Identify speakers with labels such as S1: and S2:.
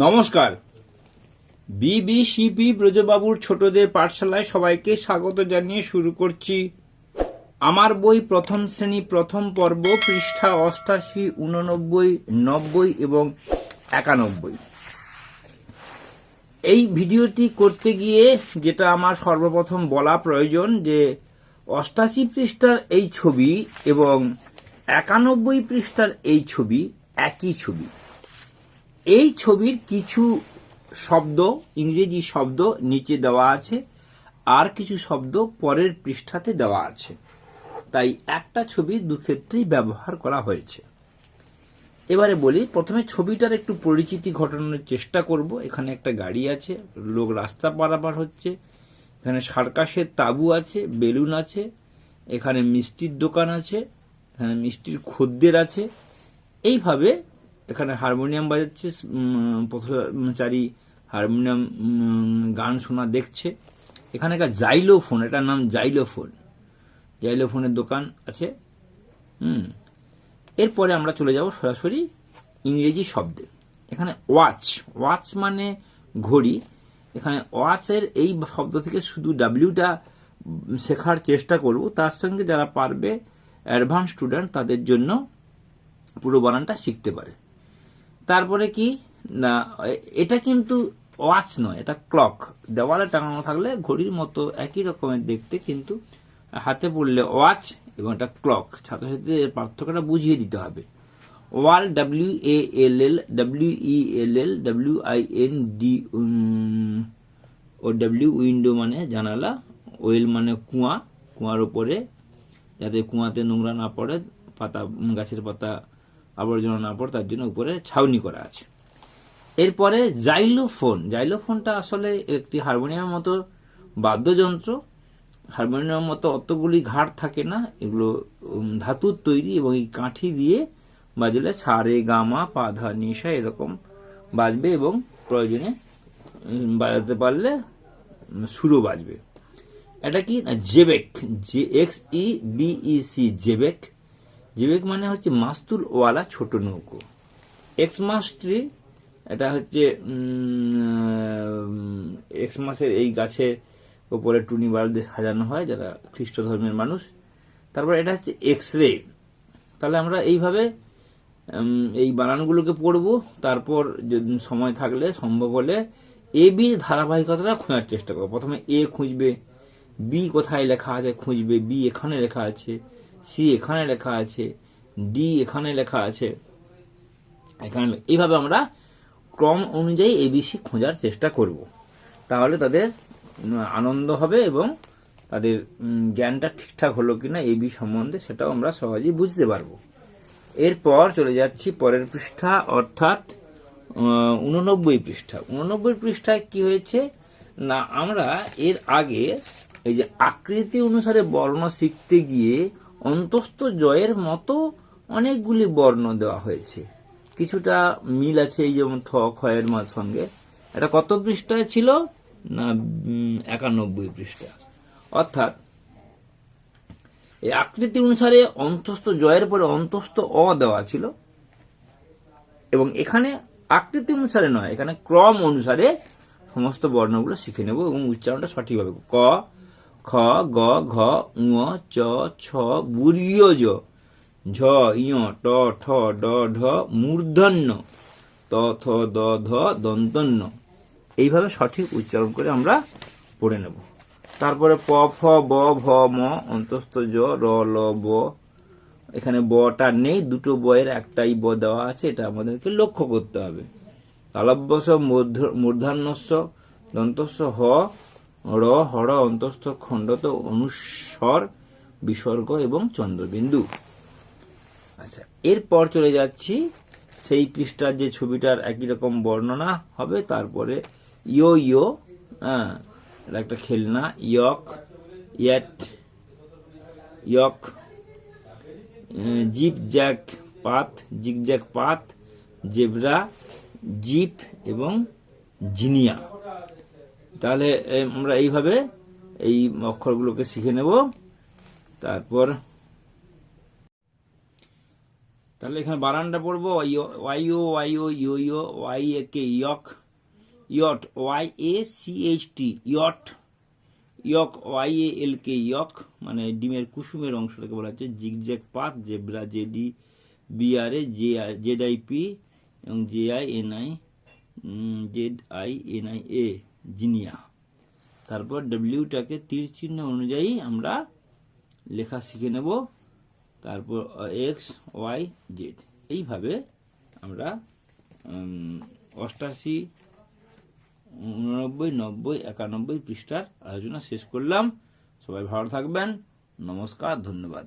S1: নমস্কার। বিবিসিপি ব্রজবাবুর ছোটদের পাঠশালায় সবাইকে স্বাগত জানিয়ে শুরু করছি আমার বই প্রথম শ্রেণী প্রথম পর্ব, পৃষ্ঠা 88, 89, 90 এবং 91। এই ভিডিওটি করতে গিয়ে যেটা আমার সর্বপ্রথম বলা প্রয়োজন যে 88 পৃষ্ঠার এই ছবি এবং 91 পৃষ্ঠার এই ছবি একই ছবি। এই ছবির কিছু শব্দ, ইংরেজি শব্দ নিচে দেওয়া আছে, আর কিছু শব্দ পরের পৃষ্ঠাতে দেওয়া আছে, তাই একটা ছবি দুক্ষেত্রেই ব্যবহার করা হয়েছে। এবারে বলি, প্রথমে ছবিটার একটু পরিচিতি ঘটানোর চেষ্টা করব। এখানে একটা গাড়ি আছে, লোক রাস্তা পারাপার হচ্ছে, এখানে সার্কাসের তাঁবু আছে, বেলুন আছে, এখানে মিষ্টির দোকান আছে, এখানে মিষ্টির খদ্দের আছে। এইভাবে এখানে হারমোনিয়াম বাজাচ্ছে, পথচারী হারমোনিয়াম গান শোনা দেখছে। এখানে একটা জাইলোফোন, এটার নাম জাইলোফোন, জাইলোফোনের দোকান আছে। এরপরে আমরা চলে যাব সরাসরি ইংরেজি শব্দে। এখানে ওয়াচ, ওয়াচ মানে ঘড়ি। এখানে ওয়াচের এই শব্দ থেকে শুধু ডাব্লিউটা শেখার চেষ্টা করব, তার সঙ্গে যারা পারবে অ্যাডভান্স স্টুডেন্ট তাদের জন্য পুরো বানানটা শিখতে পারে। তারপরে কি না, এটা কিন্তু ওয়াচ নয়, এটা ক্লক। দেওয়ালে টাঙানো থাকলে ঘড়ির মতো একই রকমের দেখতে, কিন্তু হাতে পড়লে ওয়াচ এবং এটা ক্লক। ছাত্রছাত্রীদের পার্থক্যটা বুঝিয়ে দিতে হবে। ওয়াল, WALL, WELL, WIND ও W, উইন্ডো মানে জানালা, ওয়েল মানে কুয়া, কুয়ার উপরে যাতে কুয়াতে নোংরা না পড়ে, পাতা, গাছের পাতা আবর্জনা না পড়ে, তার জন্য উপরে ছাউনি করা আছে। এরপরে জাইলোফোন, জাইলোফোনটা আসলে একটি হারমোনিয়ামের মতো বাদ্যযন্ত্র। হারমোনিয়ামের মতো অতগুলি ঘাট থাকে না, এগুলো ধাতুর তৈরি এবং এই কাঠি দিয়ে বাজলে সা রে গা মা পা ধা নি সা এরকম বাজবে এবং প্রয়োজনে বাজাতে পারলে সুরও বাজবে। এটা কি না, জেবেক, JEXEBEC, জেবেক। জেবেক মানে হচ্ছে মাস্তুল ওয়ালা ছোট নৌকো। এক্সমাস্ট্রি, এটা হচ্ছে এক্সমাসের এই গাছের উপরে টুনি বাল্ব দিয়ে সাজানো হয় যারা খ্রিস্ট ধর্মের মানুষ। তারপর এটা হচ্ছে এক্স রে। তাহলে আমরা এইভাবে এই বানানগুলোকে পড়বো, তারপর সময় থাকলে সম্ভব হলে এবির ধারাবাহিকতাটা খোঁজার চেষ্টা করবো। প্রথমে এ খুঁজবে, বি কোথায় লেখা আছে খুঁজবে, বি এখানে লেখা আছে, সি এখানে লেখা আছে, ডি এখানে লেখা আছে, এখানে। এইভাবে আমরা ক্রম অনুযায়ী ABC খোঁজার চেষ্টা করব। তাহলে তাদের আনন্দ হবে এবং তাদের জ্ঞানটা ঠিকঠাক হলো কিনা AB সম্বন্ধে সেটাও আমরা সহজেই বুঝতে পারবো। এরপর চলে যাচ্ছি পরের পৃষ্ঠা, অর্থাৎ 89 পৃষ্ঠা। 89 পৃষ্ঠায় কি হয়েছে না, আমরা এর আগে এই যে আকৃতি অনুসারে বর্ণ শিখতে গিয়ে অন্তস্থ জয়ের মতো অনেকগুলি বর্ণ দেওয়া হয়েছে। কিছুটা মিল আছে, এই যেমন থ, খয়ের সঙ্গে। এটা কত পৃষ্ঠায় ছিল না, 91 পৃষ্ঠা। অর্থাৎ এই আকৃতি অনুসারে অন্তস্থ জয়ের পরে অন্তস্থ অ দেওয়া ছিল, এবং এখানে আকৃতি অনুসারে নয়, এখানে ক্রম অনুসারে সমস্ত বর্ণগুলো শিখে নেব এবং উচ্চারণটা সঠিকভাবে। ক, খ, গ, ঘ, ঙ, চ, ছ, বর্গীয় জ, ঝ, ঞ, ট, ঠ, ড, ঢ, মূর্ধন্য, ত, থ, দ, ধ, দন্তন্য। এইভাবে সঠিক উচ্চারণ করে আমরা পড়ে নেব। তারপরে প, ফ, ব, ভ, ম, অন্তস্থ জ, র, ল, ব। এখানে বটা নেই, দুটো বয়ের একটাই ব দেওয়া আছে, এটা আমাদেরকে লক্ষ্য করতে হবে। তালব্যস্য, মূর্ধান্যস্য, দন্তস্য হ, র, হর, অন্তস্থ খণ্ডত, অনুস্বর, বিসর্গ এবং চন্দ্রবিন্দু। আচ্ছা, এরপর চলে যাচ্ছি সেই পৃষ্ঠার যে ছবিটার একই রকম বর্ণনা হবে। তারপরে ইয়ো ইয়ো, এটা একটা খেলনা। ইয়ক, ইয়েট, ইয়ক, জিপ জ্যাক পাত, জিগ জ্যাক পাত, জেব্রা, জিপ এবং জিনিয়া। তাহলে আমরা এইভাবে এই অক্ষরগুলোকে শিখে নেব। তারপর তাহলে এখানে বানানটা পড়বো ওয়াইও ওয়াইও ইও Y A K yoke, yacht YACHT yacht, yoke YALK ইয়ক, মানে ডিমের কুসুমের অংশটাকে বলা হচ্ছে। Zigzag path, zebra JDBRA ZIP এবং ZINIA জিনিয়া। তারপর ডব্লিউটাকে তীর চিহ্ন অনুযায়ী আমরা লেখা শিখে নেব। তারপর XYZ, এইভাবে আমরা 88, 89, 90, 91 পৃষ্ঠার আলোচনা শেষ করলাম। সবাই ভালো থাকবেন। নমস্কার, ধন্যবাদ।